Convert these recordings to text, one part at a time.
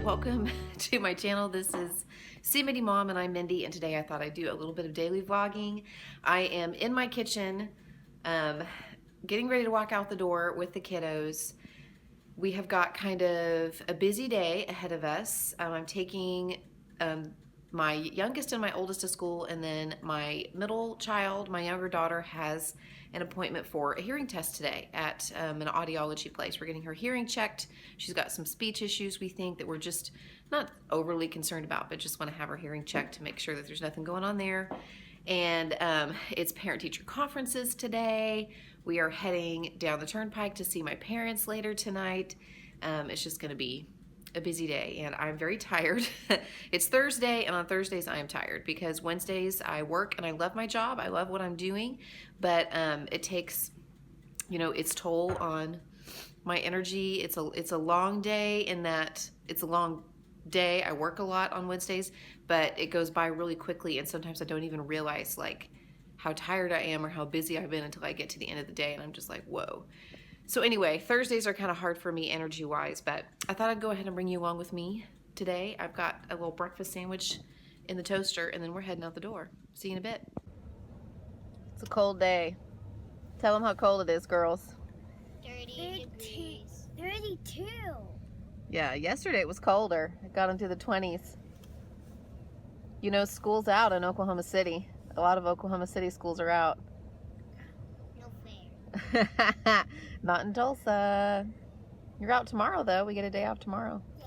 welcome to my channel. This is See Mindy Mom and I'm Mindy, and today I thought I'd do a little bit of daily vlogging. I am in my kitchen getting ready to walk out the door with the kiddos. We have got kind of a busy day ahead of us. I'm taking my youngest and my oldest to school, and then my middle child, my younger daughter, has an appointment for a hearing test today at an audiology place. We're getting her hearing checked. She's got some speech issues, we think, that we're just not overly concerned about, but just want to have her hearing checked to make sure that there's nothing going on there. And it's parent-teacher conferences today. We are heading down the turnpike to see my parents later tonight. It's just going to be a busy day, and I'm very tired. It's Thursday, and on Thursdays I am tired because Wednesdays I work and I love my job. I love what I'm doing, but it takes, its toll on my energy. It's a long day in that it's a long day. I work a lot on Wednesdays, but it goes by really quickly, and sometimes I don't even realize like how tired I am or how busy I've been until I get to the end of the day, and I'm just like, whoa. So anyway, Thursdays are kind of hard for me energy-wise, but I thought I'd go ahead and bring you along with me today. I've got a little breakfast sandwich in the toaster, and then we're heading out the door. See you in a bit. It's a cold day. Tell them how cold it is, girls. 30 degrees. 32. Yeah, yesterday it was colder. It got into the 20s. You know, school's out in Oklahoma City. A lot of Oklahoma City schools are out. No fair. Not in Tulsa. You're out tomorrow, though. We get a day off tomorrow. Yeah.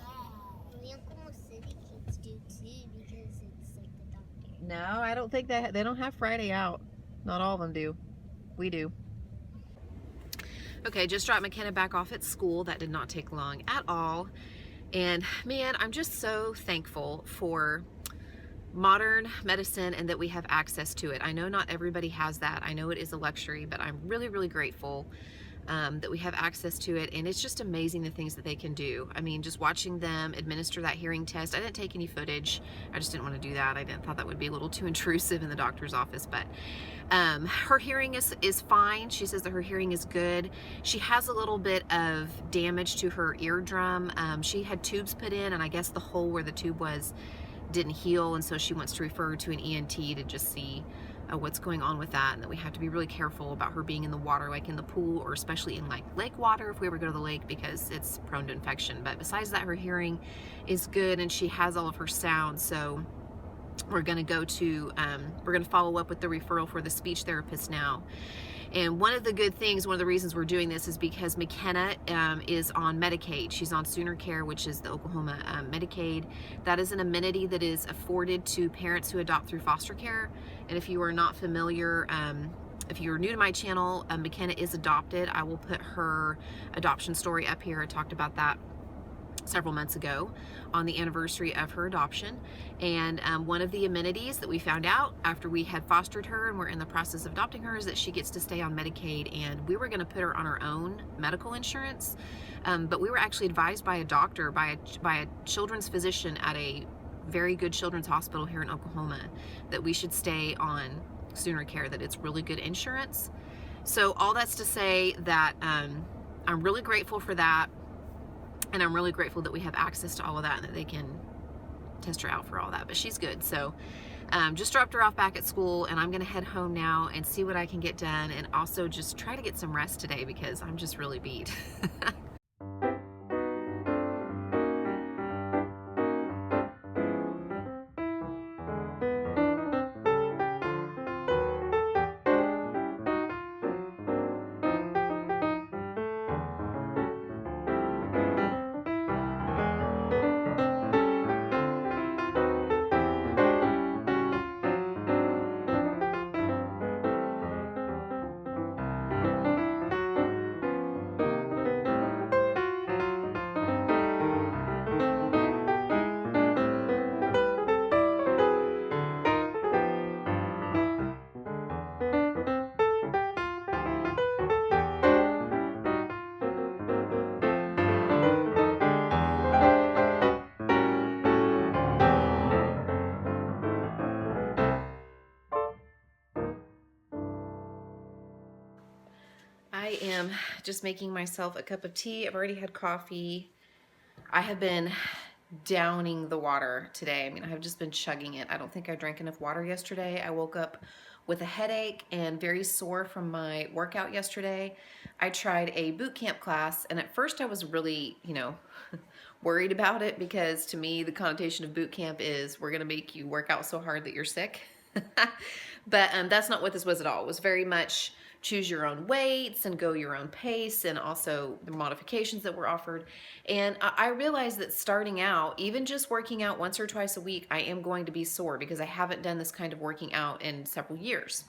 The Oklahoma City kids do too because it's like the doctor. No, I don't think they don't have Friday out. Not all of them do. We do. Okay, just dropped McKenna back off at school. That did not take long at all. And man, I'm just so thankful for modern medicine and that we have access to it. I know not everybody has that. I know it is a luxury, but I'm really, really grateful that we have access to it, and it's just amazing the things that they can do. I mean, just watching them administer that hearing test. I didn't take any footage. I just didn't want to do that. I thought that would be a little too intrusive in the doctor's office, but her hearing is fine. She says that her hearing is good. She has a little bit of damage to her eardrum. She had tubes put in, and I guess the hole where the tube was didn't heal, and so she wants to refer to an ENT to just see what's going on with that, and that we have to be really careful about her being in the water, like in the pool, or especially in like lake water if we ever go to the lake, because it's prone to infection. But besides that, her hearing is good, and she has all of her sounds. So we're going to go to we're going to follow up with the referral for the speech therapist now. And one of the good things, one of the reasons we're doing this is because McKenna is on Medicaid. She's on Sooner Care, which is the Oklahoma Medicaid. That is an amenity that is afforded to parents who adopt through foster care. And if you are not familiar, if you're new to my channel, McKenna is adopted. I will put her adoption story up here. I talked about that several months ago on the anniversary of her adoption. And one of the amenities that we found out after we had fostered her and we're in the process of adopting her is that she gets to stay on Medicaid, and we were going to put her on her own medical insurance, but we were actually advised by a doctor, by a children's physician at a very good children's hospital here in Oklahoma, that we should stay on Sooner Care, that it's really good insurance. So all that's to say that I'm really grateful for that. And I'm really grateful that we have access to all of that and that they can test her out for all that. But she's good. So just dropped her off back at school, and I'm going to head home now and see what I can get done, and also just try to get some rest today because I'm just really beat. I am just making myself a cup of tea. I've already had coffee. I have been downing the water today. I mean, I've just been chugging it. I don't think I drank enough water yesterday. I woke up with a headache and very sore from my workout yesterday. I tried a boot camp class, and at first I was really, worried about it, because to me the connotation of boot camp is we're gonna make you work out so hard that you're sick. But that's not what this was at all. It was very much choose your own weights and go your own pace, and also the modifications that were offered. And I realized that starting out, even just working out once or twice a week, I am going to be sore because I haven't done this kind of working out in several years.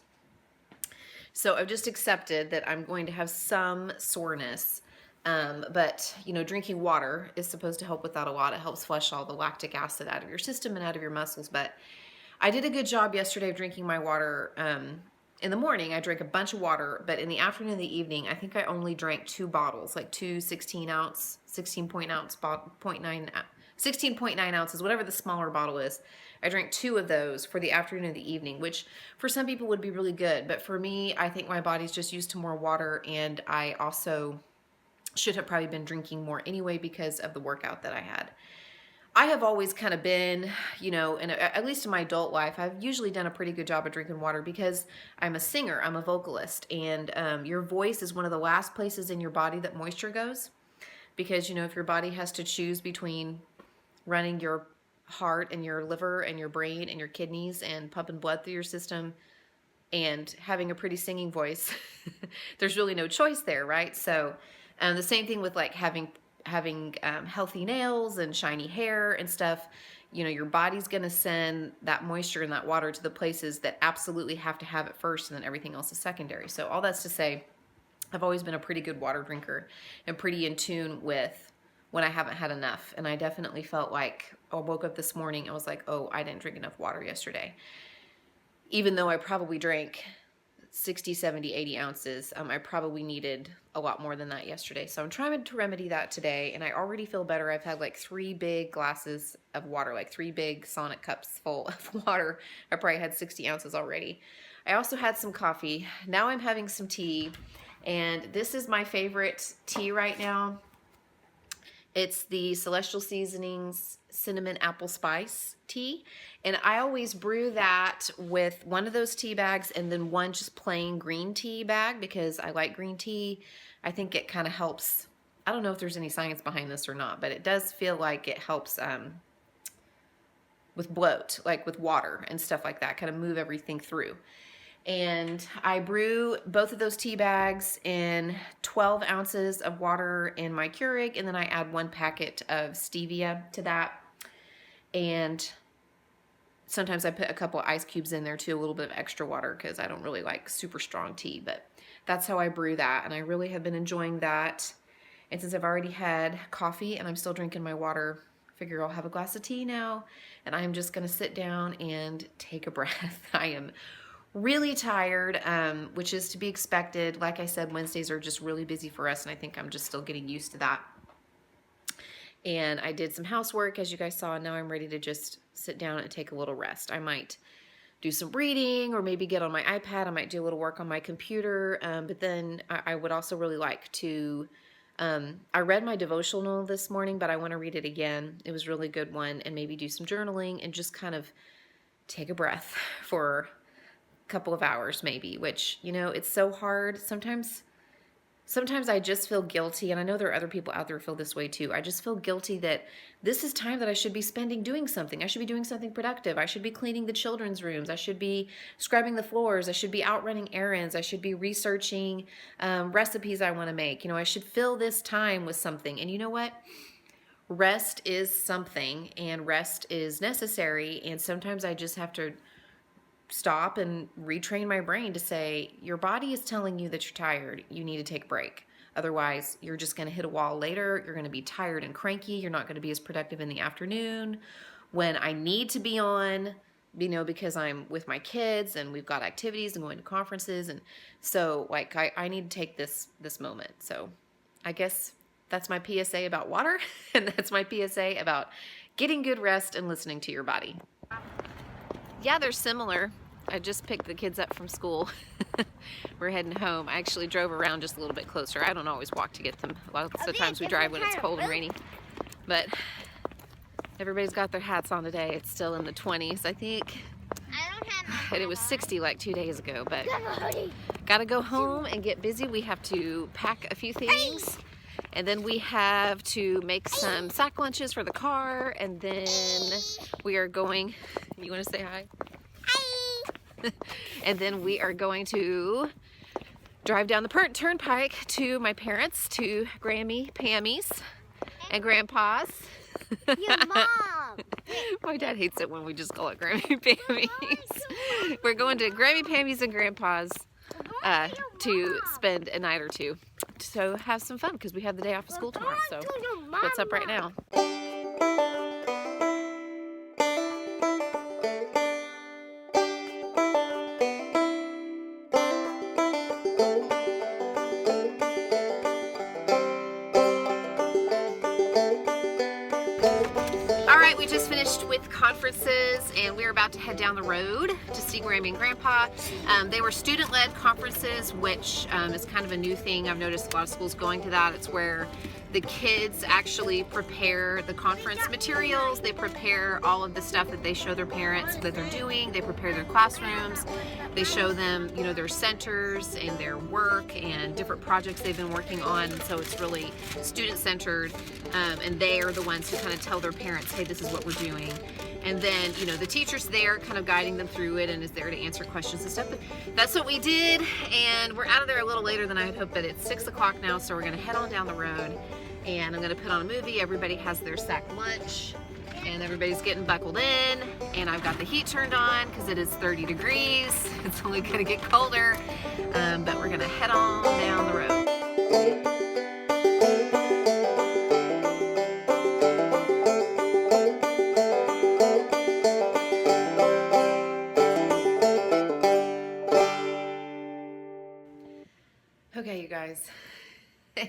So I've just accepted that I'm going to have some soreness. But drinking water is supposed to help with that a lot. It helps flush all the lactic acid out of your system and out of your muscles. But I did a good job yesterday of drinking my water. In the morning, I drank a bunch of water, but in the afternoon and the evening, I think I only drank 2 bottles, like 2 16.9 ounces, whatever the smaller bottle is. I drank 2 of those for the afternoon and the evening, which for some people would be really good. But for me, I think my body's just used to more water, and I also should have probably been drinking more anyway because of the workout that I had. I have always kind of been, at least in my adult life, I've usually done a pretty good job of drinking water because I'm a singer, I'm a vocalist, and your voice is one of the last places in your body that moisture goes. Because, if your body has to choose between running your heart and your liver and your brain and your kidneys and pumping blood through your system and having a pretty singing voice, there's really no choice there, right? So the same thing with like having healthy nails and shiny hair and stuff. Your body's going to send that moisture and that water to the places that absolutely have to have it first, and then everything else is secondary. So all that's to say, I've always been a pretty good water drinker and pretty in tune with when I haven't had enough. And I definitely felt like I woke up this morning and was like, oh, I didn't drink enough water yesterday. Even though I probably drank 60, 70, 80 ounces, I probably needed a lot more than that yesterday. So I'm trying to remedy that today, and I already feel better. I've had like 3 big glasses of water, like 3 big Sonic cups full of water. I probably had 60 ounces already. I also had some coffee. Now I'm having some tea, and this is my favorite tea right now. It's the Celestial Seasonings Cinnamon Apple Spice tea. And I always brew that with one of those tea bags and then one just plain green tea bag because I like green tea. I think it kind of helps. I don't know if there's any science behind this or not, but it does feel like it helps with bloat, like with water and stuff like that, kind of move everything through. And I brew both of those tea bags in 12 ounces of water in my Keurig, and then I add 1 packet of stevia to that. And sometimes I put a couple of ice cubes in there too, a little bit of extra water, because I don't really like super strong tea, but that's how I brew that, and I really have been enjoying that. And since I've already had coffee and I'm still drinking my water, I figure I'll have a glass of tea now, and I'm just going to sit down and take a breath. I am really tired, which is to be expected. Like I said, Wednesdays are just really busy for us, and I think I'm just still getting used to that. And I did some housework, as you guys saw, and now I'm ready to just sit down and take a little rest. I might do some reading, or maybe get on my iPad. I might do a little work on my computer, but then I would also really like to, I read my devotional this morning, but I want to read it again. It was a really good one, and maybe do some journaling and just kind of take a breath for couple of hours maybe, which, it's so hard. Sometimes I just feel guilty, and I know there are other people out there who feel this way too. I just feel guilty that this is time that I should be spending doing something. I should be doing something productive. I should be cleaning the children's rooms. I should be scrubbing the floors. I should be out running errands. I should be researching recipes I want to make. I should fill this time with something. And you know what? Rest is something, and rest is necessary. And sometimes I just have to stop and retrain my brain to say, your body is telling you that you're tired. You need to take a break. Otherwise, you're just going to hit a wall later. You're going to be tired and cranky. You're not going to be as productive in the afternoon when I need to be on, because I'm with my kids and we've got activities and going to conferences. And so like, I need to take this moment. So I guess that's my PSA about water. And that's my PSA about getting good rest and listening to your body. Yeah, they're similar. I just picked the kids up from school. We're heading home. I actually drove around just a little bit closer. I don't always walk to get them. Lots of times we drive when it's cold and rainy. But Everybody's got their hats on today. It's still in the 20s, I think. I don't have my And it was 60 like 2 days ago, but gotta go home and get busy. We have to pack a few things, and then we have to make some sack lunches for the car, and then we are going, you want to say hi? And then we are going to drive down the turnpike to my parents, to Grammy Pammy's and Grandpa's. Your mom. My dad hates it when we just call it Grammy Pammy's. We're going to Grammy Pammy's and Grandpa's to spend a night or two. So have some fun because we have the day off of school tomorrow. So what's up right now? Alright, we just finished with conferences and we're about to head down the road to see Grammy and Grandpa. They were student-led conferences, which is kind of a new thing. I've noticed a lot of schools going to that. It's where the kids actually prepare the conference materials. They prepare all of the stuff that they show their parents that they're doing. They prepare their classrooms. They show them, you know, their centers and their work and different projects they've been working on. So it's really student-centered, and they are the ones who kind of tell their parents, hey, this is what we're doing. And then, you know, the teacher's there kind of guiding them through it and is there to answer questions and stuff. But that's what we did, and we're out of there a little later than I had hoped, but it's 6 o'clock now, so we're gonna head on down the road and I'm gonna put on a movie. Everybody has their sack lunch and everybody's getting buckled in, and I've got the heat turned on because it is 30 degrees. It's only gonna get colder, but we're gonna head on down the road. Okay, you guys,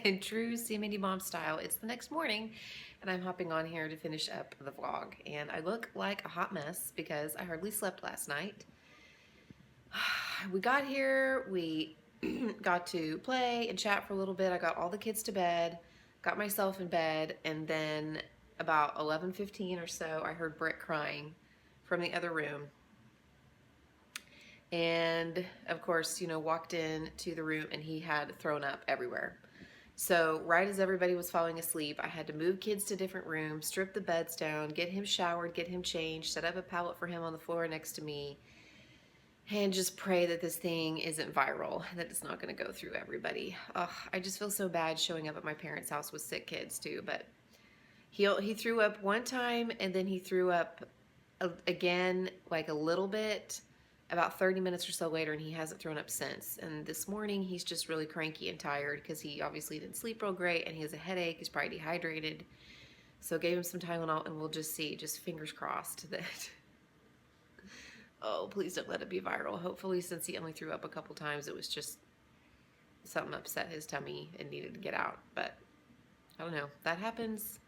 in true CMD mom style, it's the next morning and I'm hopping on here to finish up the vlog, and I look like a hot mess because I hardly slept last night. We got here, we got to play and chat for a little bit. I got all the kids to bed, got myself in bed, and then about 11:15 or so I heard Britt crying from the other room. And of course, you know, walked into the room and he had thrown up everywhere. So right as everybody was falling asleep, I had to move kids to different rooms, strip the beds down, get him showered, get him changed, set up a pallet for him on the floor next to me, and just pray that this thing isn't viral, that it's not going to go through everybody. Ugh, I just feel so bad showing up at my parents' house with sick kids too, but he threw up one time and then he threw up again, like a little bit, about 30 minutes or so later, and he hasn't thrown up since. And this morning he's just really cranky and tired because he obviously didn't sleep real great and he has a headache. He's probably dehydrated. So gave him some Tylenol and we'll just see, just fingers crossed that, oh, please don't let it be viral. Hopefully, since he only threw up a couple times, it was just something upset his tummy and needed to get out. But I don't know, that happens.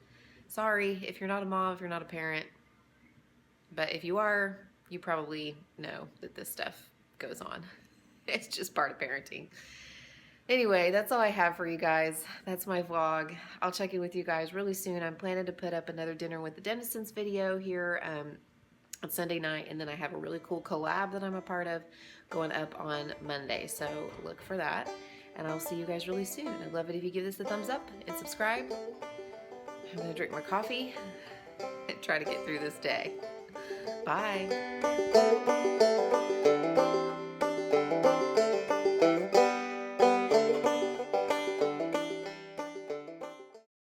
Sorry if you're not a mom, if you're not a parent, but if you are, you probably know that this stuff goes on. It's just part of parenting. Anyway, that's all I have for you guys. That's my vlog. I'll check in with you guys really soon. I'm planning to put up another Dinner with the Dennisons video here on Sunday night, and then I have a really cool collab that I'm a part of going up on Monday. So look for that, and I'll see you guys really soon. I'd love it if you give this a thumbs up and subscribe. I'm gonna drink my coffee and try to get through this day. Bye.